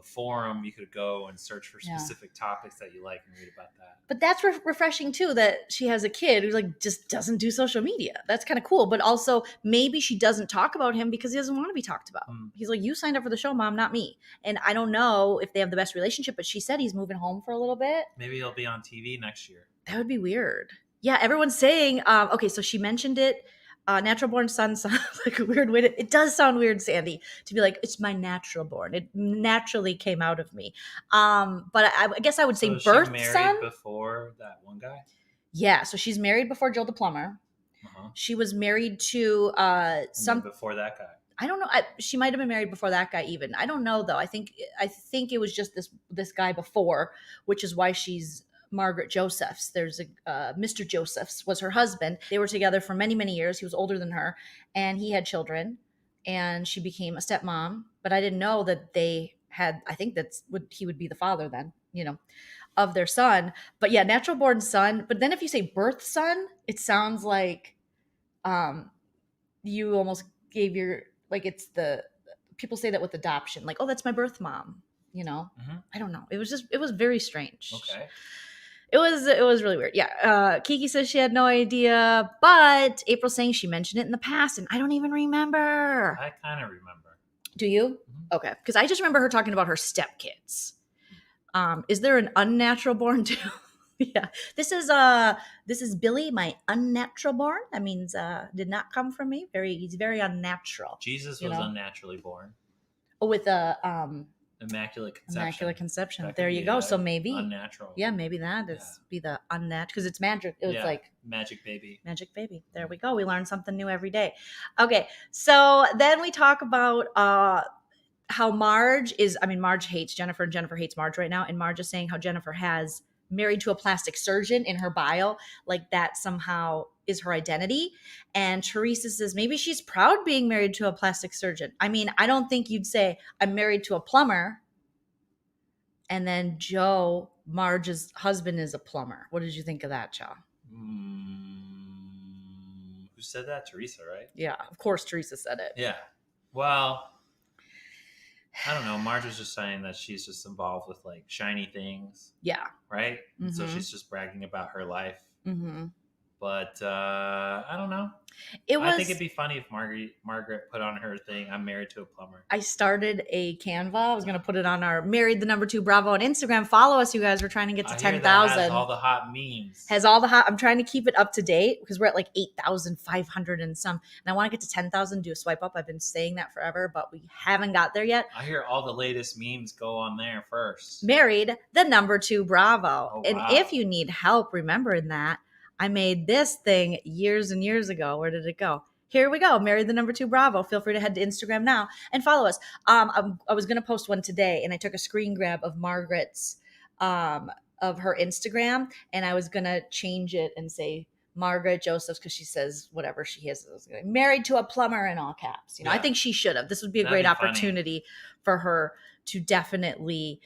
forum. You could go and search for specific topics that you like and read about that. But that's refreshing too, that she has a kid who like just doesn't do social media. That's kind of cool. But also maybe she doesn't talk about him because he doesn't want to be talked about. He's like, you signed up for the show, mom, not me. And I don't know if they have the best relationship, but she said he's moving home for a little bit. Maybe he'll be on TV next year. That would be weird. Yeah, everyone's saying, okay, so she mentioned it. Natural born son sounds like a weird way to, it does sound weird, Sandy, to be like, it's my natural born. It naturally came out of me. But I guess I would say birth son. She married before that one guy? Yeah, so she's married before Joe the plumber. Uh-huh. She was married to before that guy. I don't know. She might have been married before that guy even. I don't know though. I think it was just this guy before, which is why she's Margaret Josephs. There's a Mr. Josephs was her husband. They were together for many, many years. He was older than her and he had children and she became a stepmom. But I didn't know that they had, I think he would be the father then, of their son. But yeah, natural born son. But then if you say birth son, it sounds like you almost gave it's people say that with adoption. Like, oh, that's my birth mom, Mm-hmm. I don't know. It was very strange. Okay. It was really weird. Yeah. Kiki says she had no idea, but April's saying she mentioned it in the past, and I don't even remember. I kind of remember. Do you? Mm-hmm. Okay. Because I just remember her talking about her stepkids. Is there an unnatural born too? Yeah. This is Billy, my unnatural born. That means did not come from me. He's very unnatural. Jesus was unnaturally born. Oh, with a immaculate conception. Immaculate conception. There you go. So maybe unnatural. Yeah, maybe that is be the unnatural, because it's magic. It was like magic baby. Magic baby. There we go. We learn something new every day. Okay, so then we talk about how Marge hates Jennifer, and Jennifer hates Marge right now. And Marge is saying how Jennifer has married to a plastic surgeon in her bio, like that somehow is her identity. And Teresa says maybe she's proud being married to a plastic surgeon. I mean, I don't think you'd say I'm married to a plumber. And then Joe, Marge's husband, is a plumber. What did you think of that, Joe? Who said that? Teresa, right? Yeah, of course Teresa said it. Yeah. Well, I don't know. Marge was just saying that she's just involved with like shiny things. Yeah. Right? Mm-hmm. So she's just bragging about her life. Mm-hmm. But I don't know. I think it'd be funny if Margaret put on her thing, I'm married to a plumber. I started a Canva. I was going to put it on our Married the Number 2 Bravo on Instagram. Follow us, you guys. We're trying to get to 10,000. Has all the hot memes. I'm trying to keep it up to date because we're at like 8,500 and some. And I want to get to 10,000, do a swipe up. I've been saying that forever, but we haven't got there yet. I hear all the latest memes go on there first. Married the Number 2 Bravo. Oh, and if you need help remembering that, I made this thing years and years ago. Where did it go? Here we go. Married the Number 2 Bravo. Feel free to head to Instagram now and follow us. I was going to post one today, and I took a screen grab of Margaret's, of her Instagram, and I was going to change it and say Margaret Josephs, because she says whatever she is. Married to a plumber in all caps. I think she should have. This would be a great opportunity for her to definitely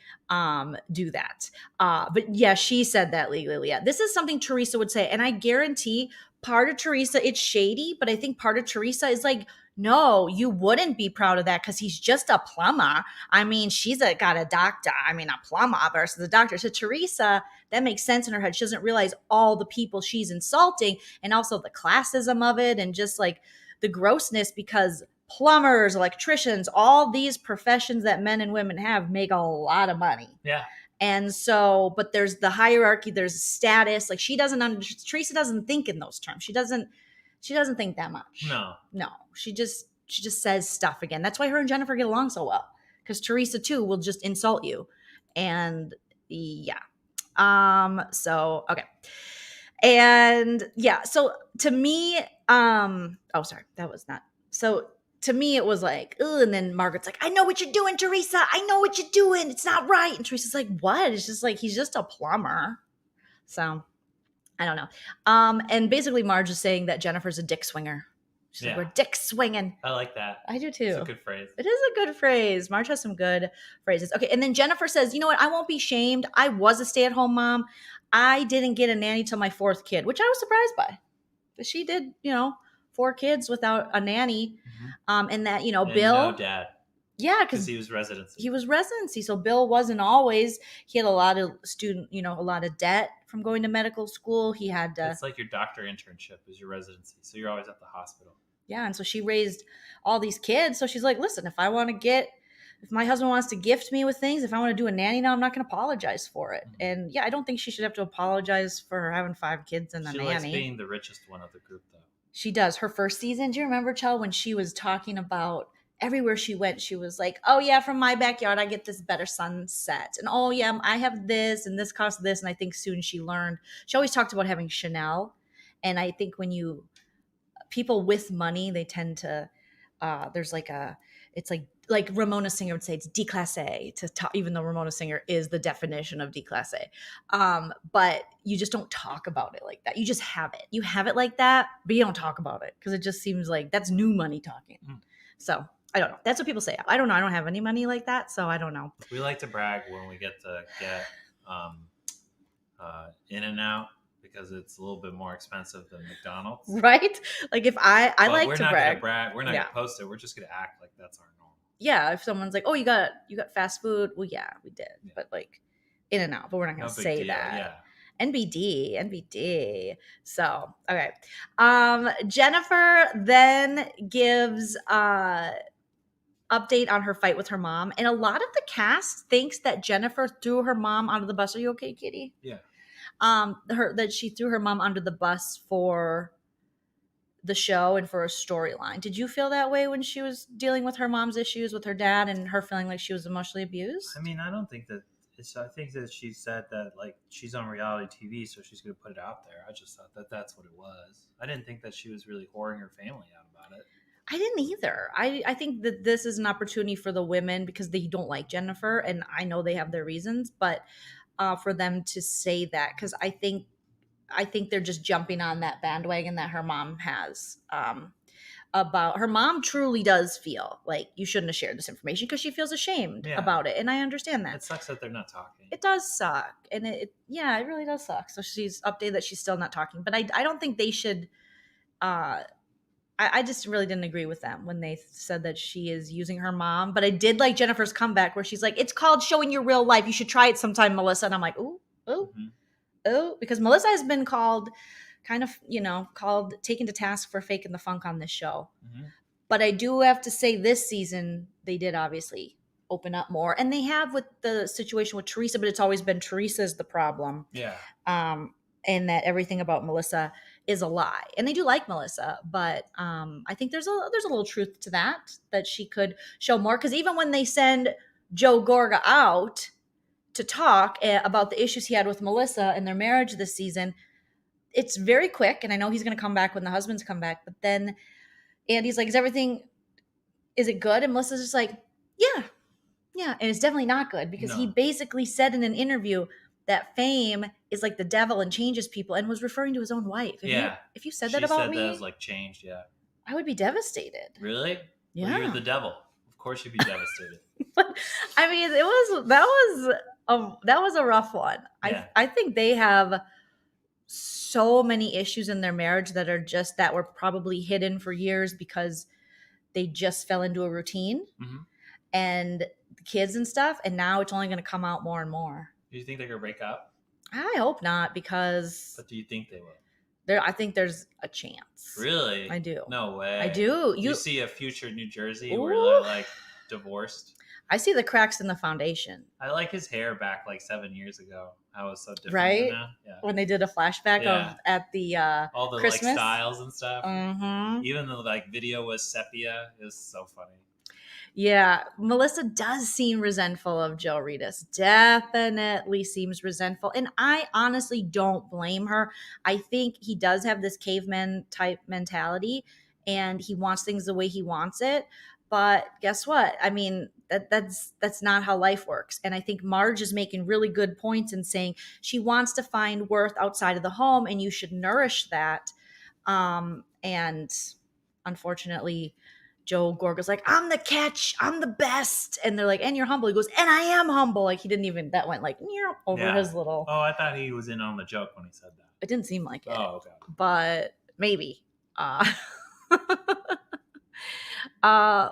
do that. But yeah, she said that legally. Yeah, this is something Teresa would say. And I guarantee part of Teresa, it's shady, but I think part of Teresa is like, no, you wouldn't be proud of that because he's just a plumber. I mean, she's got a doctor. I mean, a plumber versus a doctor. So Teresa, that makes sense in her head. She doesn't realize all the people she's insulting and also the classism of it and just like the grossness, because plumbers, electricians, all these professions that men and women have make a lot of money. Yeah. And so, but there's the hierarchy, there's status. Like Teresa doesn't think in those terms. She doesn't think that much. No. She just says stuff again. That's why her and Jennifer get along so well. Because Teresa too will just insult you. And yeah. So, okay. And yeah, so to me, to me, it was like, ugh, and then Margaret's like, I know what you're doing, Teresa. I know what you're doing. It's not right. And Teresa's like, what? It's just like, he's just a plumber. So, I don't know. And basically Marge is saying that Jennifer's a dick swinger. She's like, we're dick swinging. I like that. I do too. It's a good phrase. It is a good phrase. Marge has some good phrases. Okay, and then Jennifer says, you know what? I won't be shamed. I was a stay-at-home mom. I didn't get a nanny till my 4th kid, which I was surprised by. She did, 4 kids without a nanny. Mm-hmm. And that, Bill. No dad. Yeah, because he was residency. So Bill wasn't always. He had a lot of a lot of debt from going to medical school. He had. It's like your doctor internship is your residency, so you're always at the hospital. Yeah, and so she raised all these kids. So she's like, listen, if my husband wants to gift me with things, if I want to do a nanny now, I'm not going to apologize for it. Mm-hmm. And yeah, I don't think she should have to apologize for her having 5 kids and a nanny. She likes being the richest one of the group, though. She does. Her first season, do you remember, Chell, when she was talking about everywhere she went, she was like, oh yeah, from my backyard, I get this better sunset. And oh yeah, I have this and this costs this. And I think soon she learned, she always talked about having Chanel. And I think when people with money, they tend to, there's like it's like Ramona Singer would say, it's déclassé to talk, even though Ramona Singer is the definition of déclassé. But you just don't talk about it like that. You just have it. You have it like that, but you don't talk about it because it just seems like that's new money talking. Mm. So I don't know. That's what people say. I don't know. I don't have any money like that, so I don't know. We like to brag when we get In-N-Out because it's a little bit more expensive than McDonald's. Right? Like if I like to brag. We're not going to post it. We're just going to act like that's our normal. Yeah, if someone's like, "Oh, you got fast food." Well, yeah, we did. Yeah. But like In-N-Out, but we're not going to say that. Yeah. NBD. So, okay. Jennifer then gives update on her fight with her mom, and a lot of the cast thinks that Jennifer threw her mom out of the bus. Are you okay, Kitty? Yeah. that she threw her mom under the bus for the show and for a storyline. Did you feel that way when she was dealing with her mom's issues with her dad and her feeling like she was emotionally abused? I mean, I don't think that I think that she said that like she's on reality TV, so she's going to put it out there. I just thought that that's what it was. I didn't think that she was really whoring her family out about it. I didn't either. I think that this is an opportunity for the women because they don't like Jennifer, and I know they have their reasons, but for them to say that, because I think they're just jumping on that bandwagon that her mom has. About her mom truly does feel like you shouldn't have shared this information because she feels ashamed about it, and I understand that. It sucks that they're not talking. It does suck, and it really does suck. So she's updated that she's still not talking, but I don't think they should. I just really didn't agree with them when they said that she is using her mom. But I did like Jennifer's comeback where she's like, "It's called showing your real life. You should try it sometime, Melissa." And I'm like, "Ooh, ooh, ooh," because Melissa has been called taken to task for faking the funk on this show. But I do have to say this season they did obviously open up more, and they have with the situation with Teresa, but it's always been Teresa's the problem. Yeah. And that everything about Melissa is a lie. And they do like Melissa, but I think there's a little truth to that she could show more. Because even when they send Joe Gorga out to talk about the issues he had with Melissa and their marriage this season, it's very quick. And I know he's going to come back when the husbands come back. But then Andy's like, is it good? And Melissa's just like, yeah. And it's definitely not good because he basically said in an interview that fame is like the devil and changes people, and was referring to his own wife. If you said that about me, that was like changed. Yeah, I would be devastated. Really? Yeah, well, you're the devil. Of course, you'd be devastated. But I mean, that was a rough one. Yeah. I think they have so many issues in their marriage that were probably hidden for years because they just fell into a routine and the kids and stuff, and now it's only going to come out more and more. Do you think they're going to break up? I hope not, because... But do you think they will? I think there's a chance. Really? I do. No way. I do. You see a future New Jersey where they're like divorced? I see the cracks in the foundation. I like his hair back like 7 years ago. How it was so different. Right? Now. Yeah. When they did a flashback at the all the Christmas. Like styles and stuff. Even the like video was sepia. It was so funny. Yeah, Melissa does seem resentful of Joe Giudice. Definitely seems resentful. And I honestly don't blame her. I think he does have this caveman type mentality and he wants things the way he wants it. But guess what? I mean, that's not how life works. And I think Marge is making really good points in saying she wants to find worth outside of the home and you should nourish that. And unfortunately, Joe Gorga's like, I'm the catch, I'm the best. And they're like, and you're humble. He goes, and I am humble. Like he didn't even, that went like over his little. Oh, I thought he was in on the joke when he said that. It didn't seem like it. Oh, okay. But maybe.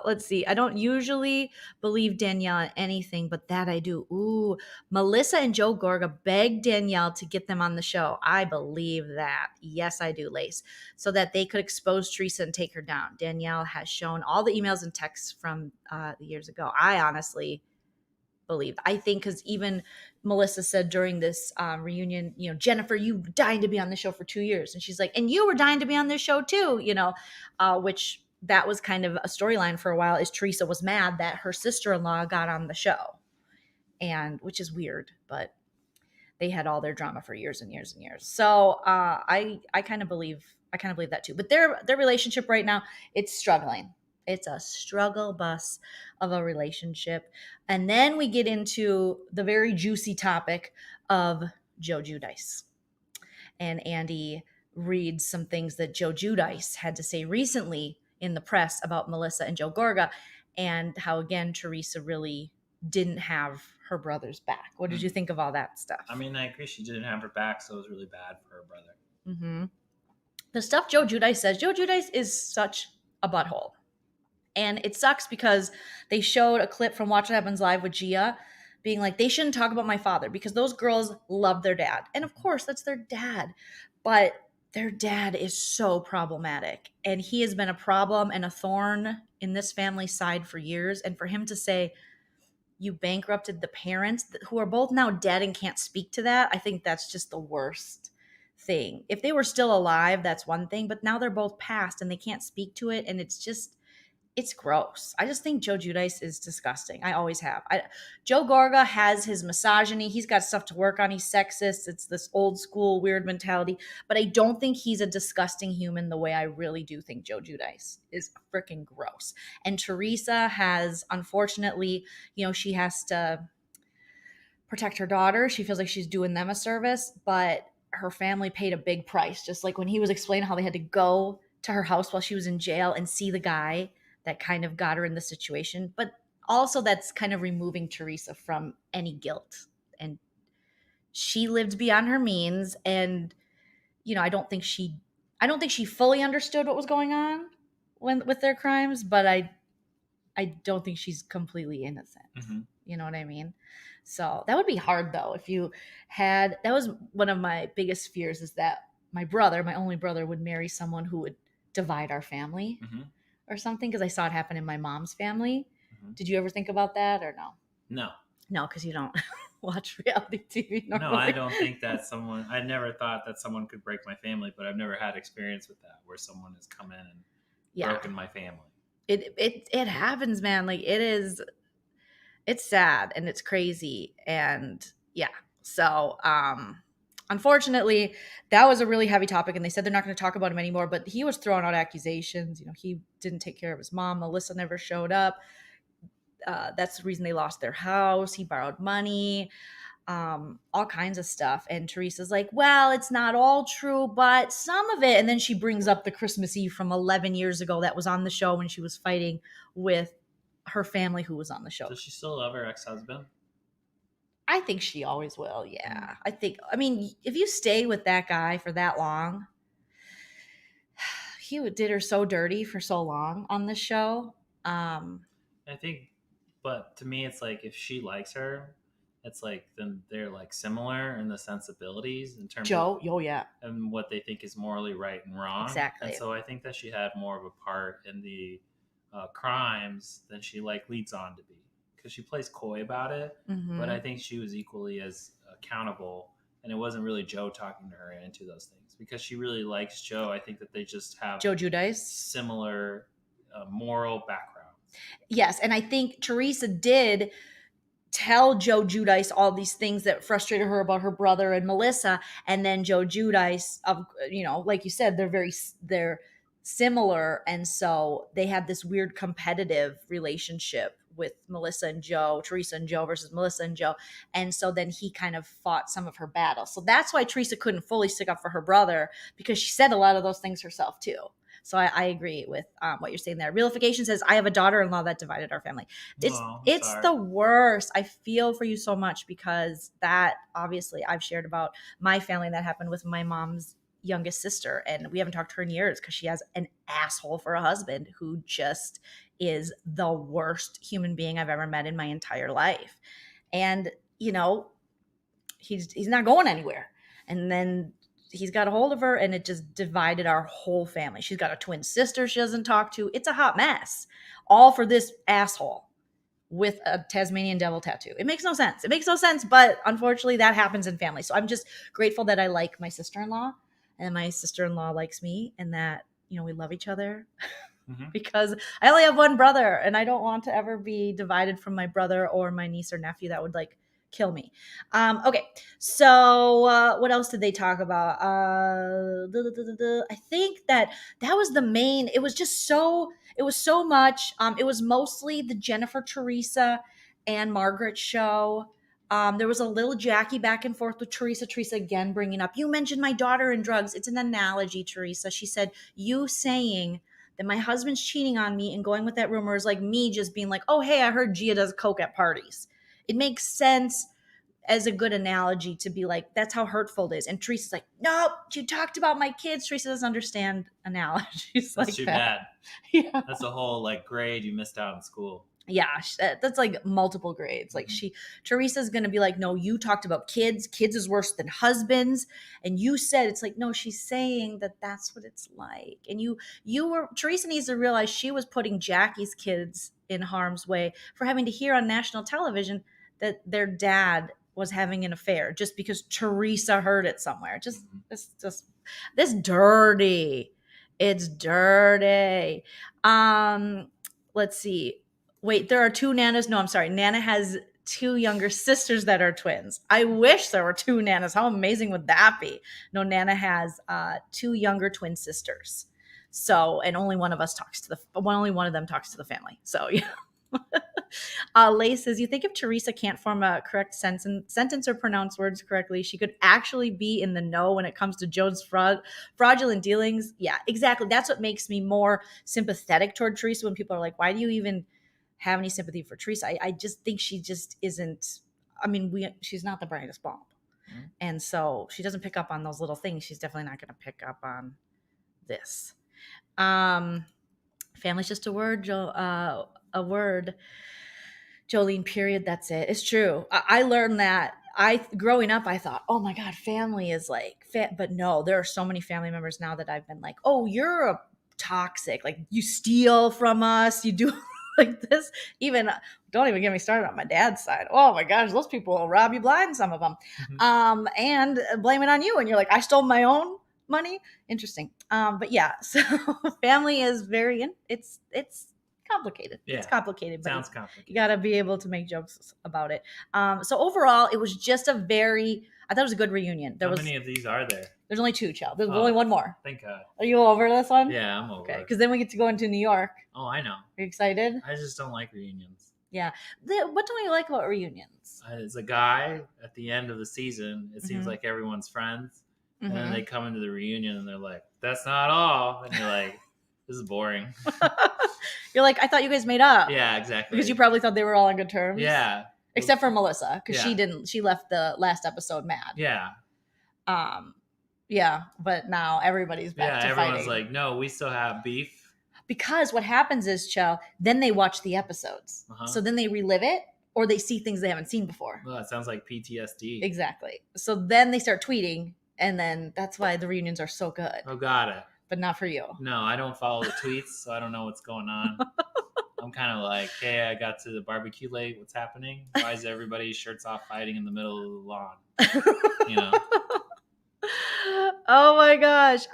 Let's see. I don't usually believe Danielle in anything, but that I do. Ooh, Melissa and Joe Gorga begged Danielle to get them on the show. I believe that. Yes, I do, Lace. So that they could expose Teresa and take her down. Danielle has shown all the emails and texts from years ago. I honestly believe. I think because even Melissa said during this reunion, Jennifer, you were dying to be on the show for 2 years. And she's like, and you were dying to be on this show too, which that was kind of a storyline for a while, is Teresa was mad that her sister-in-law got on the show, and which is weird, but they had all their drama for years and years and years. So I kind of believe that too. But their relationship right now, it's struggling. It's a struggle bus of a relationship. And then we get into the very juicy topic of Joe Giudice. And Andy reads some things that Joe Giudice had to say recently in the press about Melissa and Joe Gorga, and how, again, Teresa really didn't have her brother's back. What did you think of all that stuff? I mean, I agree she didn't have her back, so it was really bad for her brother. Mm-hmm. The stuff Joe Giudice says, Joe Giudice is such a butthole. And it sucks because they showed a clip from Watch What Happens Live with Gia being like, they shouldn't talk about my father because those girls love their dad. And of course, that's their dad. But their dad is so problematic. And he has been a problem and a thorn in this family's side for years. And for him to say, you bankrupted the parents who are both now dead and can't speak to that. I think that's just the worst thing. If they were still alive, that's one thing, but now they're both passed and they can't speak to it, and it's gross. I just think Joe Giudice is disgusting. I always have. Joe Gorga has his misogyny. He's got stuff to work on. He's sexist. It's this old school weird mentality. But I don't think he's a disgusting human the way I really do think Joe Giudice is freaking gross. And Teresa has, unfortunately, she has to protect her daughter. She feels like she's doing them a service, but her family paid a big price. Just like when he was explaining how they had to go to her house while she was in jail and see the guy that kind of got her in the situation. But also that's kind of removing Teresa from any guilt. And she lived beyond her means. And, I don't think she fully understood what was going on with their crimes, but I don't think she's completely innocent. Mm-hmm. You know what I mean? So that would be hard though. That was one of my biggest fears, is that my only brother, would marry someone who would divide our family. Mm-hmm. Or something, because I saw it happen in my mom's family. Mm-hmm. Did you ever think about that or no? No, because you don't watch reality TV normally. No, I don't think that I never thought that someone could break my family, but I've never had experience with that, where someone has come in and broken my family. It happens, man. Like it's sad and it's crazy, and yeah. So unfortunately, that was a really heavy topic, and they said they're not going to talk about him anymore, but he was throwing out accusations. He didn't take care of his mom. Melissa never showed up. That's the reason they lost their house. He borrowed money, all kinds of stuff. And Teresa's like, well, it's not all true, but some of it. And then she brings up the Christmas Eve from 11 years ago that was on the show when she was fighting with her family who was on the show. Does she still love her ex-husband? I think she always will. Yeah. I mean, if you stay with that guy for that long, he did her so dirty for so long on this show. I think, but to me, it's like, if she likes her, it's like, then they're like similar in the sensibilities in terms of and what they think is morally right and wrong. Exactly. And so I think that she had more of a part in the crimes than she leads on to be. Because she plays coy about it, mm-hmm. but I think she was equally as accountable, and it wasn't really Joe talking to her into those things, because she really likes Joe. I think that they just have Joe Giudice similar moral backgrounds. Yes, and I think Teresa did tell Joe Giudice all these things that frustrated her about her brother and Melissa, and then Joe Giudice, like you said, they're similar, and so they had this weird competitive relationship with Melissa and Joe, Teresa and Joe versus Melissa and Joe. And so then he kind of fought some of her battles. So that's why Teresa couldn't fully stick up for her brother, because she said a lot of those things herself too. So I agree with what you're saying there. Realification says, I have a daughter-in-law that divided our family. It's the worst. I feel for you so much, because that, obviously, I've shared about my family, that happened with my mom's youngest sister, and we haven't talked to her in years because she has an asshole for a husband who just is the worst human being I've ever met in my entire life. And he's not going anywhere, and then he's got a hold of her, and it just divided our whole family. She's got a twin sister she doesn't talk to. It's a hot mess, all for this asshole with a Tasmanian devil tattoo. It makes no sense, but unfortunately that happens in family. So I'm just grateful that I like my sister-in-law, and my sister-in-law likes me, and that, we love each other. Mm-hmm. Because I only have one brother, and I don't want to ever be divided from my brother or my niece or nephew. That would kill me. Okay, so what else did they talk about? I think that was the main. It was so much. It was mostly the Jennifer, Teresa, and Margaret show. There was a little Jackie back and forth with Teresa. Teresa again bringing up, you mentioned my daughter and drugs. It's an analogy, Teresa. She said, you saying that my husband's cheating on me and going with that rumor is like me just being like, oh, hey, I heard Gia does coke at parties. It makes sense as a good analogy to be like, that's how hurtful it is. And Teresa's like, nope, you talked about my kids. Teresa doesn't understand analogies. That's too bad. Yeah. That's a whole grade you missed out in school. Yeah, that's multiple grades. Teresa's going to be like, no, you talked about kids. Kids is worse than husbands. And you said, it's like, no, she's saying that that's what it's like. And Teresa needs to realize she was putting Jackie's kids in harm's way for having to hear on national television that their dad was having an affair just because Teresa heard it somewhere. This dirty. It's dirty. Let's see. Wait, there are 2 Nanas. No, I'm sorry. Nana has 2 younger sisters that are twins. I wish there were 2 Nanas. How amazing would that be? No, Nana has 2 younger twin sisters. So, and only one of them talks to the family. So, yeah. Lay says, you think if Teresa can't form a correct sentence or pronounce words correctly, she could actually be in the know when it comes to Joe's fraudulent dealings? Yeah, exactly. That's what makes me more sympathetic toward Teresa when people are like, why do you even have any sympathy for Teresa? I just think she just isn't. I mean, she's not the brightest bulb. Mm-hmm. And so she doesn't pick up on those little things. She's definitely not going to pick up on this. Family's just a word, Joleen, period. That's it. It's true. I learned that. Growing up, I thought, oh my God, family is like, but no, there are so many family members now that I've been like, oh, you're a toxic. Like you steal from us. You do like this. Don't even get me started on my dad's side. Oh my gosh, those people will rob you blind, some of them. Mm-hmm. And blame it on you. And you're like, I stole my own money. Interesting. But yeah, so family is it's complicated. Yeah. It's complicated. But sounds complicated. You got to be able to make jokes about it. So overall, it was just I thought it was a good reunion. How many of these are there? There's only 2, Chell. There's only one more. Thank God. Are you over this one? Yeah, I'm over. Okay, because then we get to go into New York. Oh, I know. Are you excited? I just don't like reunions. Yeah. What don't you like about reunions? As a guy, at the end of the season, it seems like everyone's friends. Mm-hmm. And then they come into the reunion and they're like, that's not all. And you're like, this is boring. You're like, I thought you guys made up. Yeah, exactly. Because you probably thought they were all on good terms. Yeah. Except for Melissa, because she didn't. She left the last episode mad. Yeah. Yeah, but now everybody's back to fighting. Everyone's like, no, we still have beef. Because what happens is, Chell, then they watch the episodes. Uh-huh. So then they relive it, or they see things they haven't seen before. Well, it sounds like PTSD. Exactly. So then they start tweeting, and then that's why the reunions are so good. Oh, got it. But not for you. No, I don't follow the tweets, so I don't know what's going on. I'm kind of like, hey, I got to the barbecue late. What's happening? Why is everybody shirts off fighting in the middle of the lawn? You know? Oh my gosh.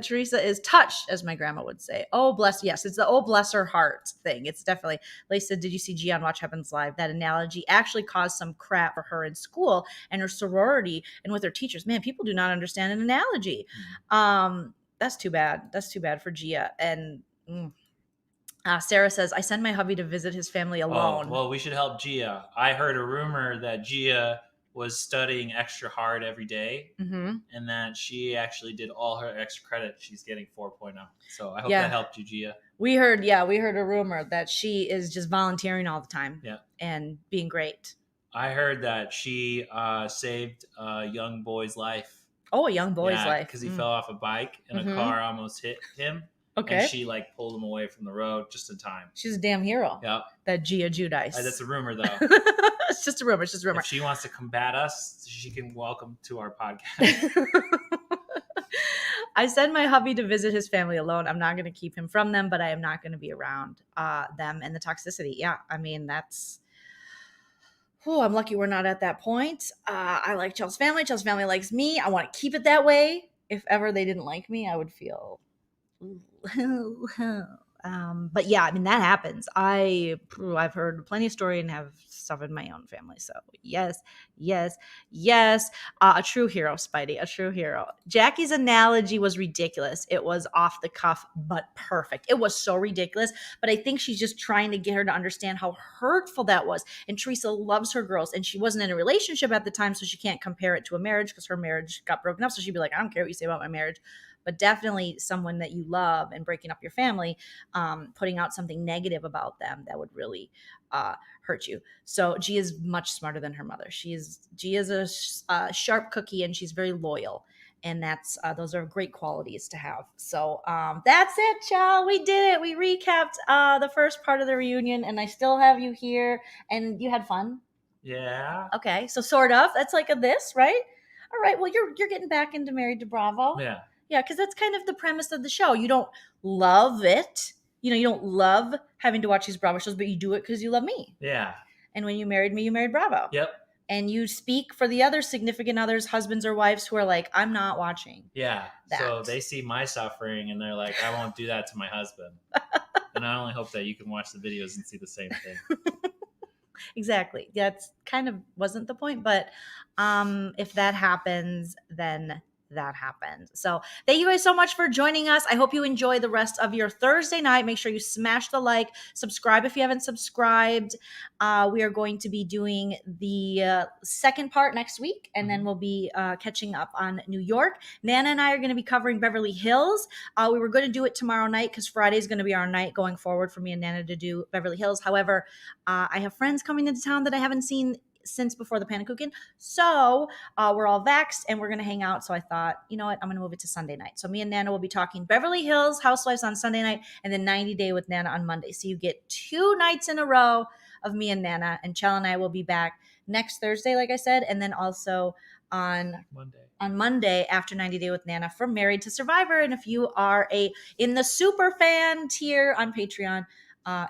Teresa is touched, as my grandma would say. Oh, bless. Yes, it's the oh, bless her heart thing. It's definitely. Lisa, did you see G on Watch Happens Live? That analogy actually caused some crap for her in school and her sorority and with her teachers. Man, people do not understand an analogy. That's too bad. That's too bad for Gia. And Sarah says, I send my hubby to visit his family alone. Oh, well, we should help Gia. I heard a rumor that Gia was studying extra hard every day, and that she actually did all her extra credit. She's getting 4.0. So I hope that helped you, Gia. We heard a rumor that she is just volunteering all the time and being great. I heard that she saved a young boy's life. Oh, a young boy's life. Because he fell off a bike and a car almost hit him. Okay. And she pulled him away from the road just in time. She's a damn hero. Yep. That Gia Giudice. That's a rumor, though. It's just a rumor. If she wants to combat us, she can welcome to our podcast. I send my hubby to visit his family alone. I'm not going to keep him from them, but I am not going to be around them and the toxicity. Yeah, I mean, that's... Oh, I'm lucky we're not at that point. I like Chel's family. Chel's family likes me. I want to keep it that way. If ever they didn't like me, I would feel... But yeah, I mean, that happens. I've heard plenty of story and have stuff in my own family. So yes. A true hero, Spidey, a true hero. Jackie's analogy was ridiculous. It was off the cuff, but perfect. It was so ridiculous, but I think she's just trying to get her to understand how hurtful that was. And Teresa loves her girls, and she wasn't in a relationship at the time, so she can't compare it to a marriage because her marriage got broken up. So she'd be like, I don't care what you say about my marriage. But definitely someone that you love and breaking up your family, putting out something negative about them, that would really hurt you. So Gia is much smarter than her mother. Gia is a sharp cookie, and she's very loyal. And those are great qualities to have. So that's it, y'all. We did it. We recapped the first part of the reunion, and I still have you here. And you had fun? Yeah. Okay, so sort of. That's like this, right? All right. Well, you're getting back into Married to Bravo. Yeah. Yeah, because that's kind of the premise of the show. You don't love it, you don't love having to watch these Bravo shows, but you do it because you love me. Yeah. And when you married me, you married Bravo. Yep. And you speak for the other significant others, husbands or wives, who are like, I'm not watching. Yeah. that. So they see my suffering and they're like, I won't do that to my husband. And I only hope that you can watch the videos and see the same thing. Exactly. That's kind of wasn't the point, but if that happens, then that happens. So thank you guys so much for joining us. I hope you enjoy the rest of your Thursday night. Make sure you smash the like, subscribe if you haven't subscribed. We are going to be doing the second part next week, and then we'll be catching up on New York. Nana and I are going to be covering Beverly Hills. We were going to do it tomorrow night because Friday is going to be our night going forward for me and Nana to do Beverly Hills. However, I have friends coming into town that I haven't seen since before the Panakuchen. So we're all vaxxed and we're going to hang out. So I thought, you know what? I'm going to move it to Sunday night. So me and Nana will be talking Beverly Hills Housewives on Sunday night and then 90 Day with Nana on Monday. So you get 2 nights in a row of me and Nana, and Chell and I will be back next Thursday, like I said, and then also on Monday after 90 Day with Nana from Married to Survivor. And if you are in the super fan tier on Patreon,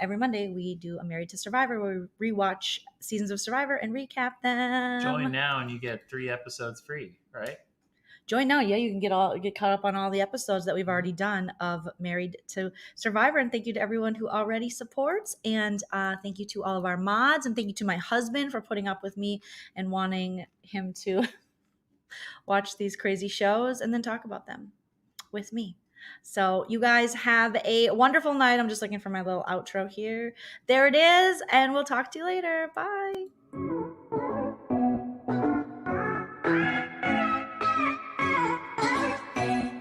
every Monday we do a Married to Survivor where we rewatch seasons of Survivor and recap them. Join now and you get 3 episodes free, right? Join now. Yeah, you can get caught up on all the episodes that we've already done of Married to Survivor. And thank you to everyone who already supports. And thank you to all of our mods. And thank you to my husband for putting up with me and wanting him to watch these crazy shows and then talk about them with me. So you guys have a wonderful night. I'm just looking for my little outro here. There it is. And we'll talk to you later. Bye.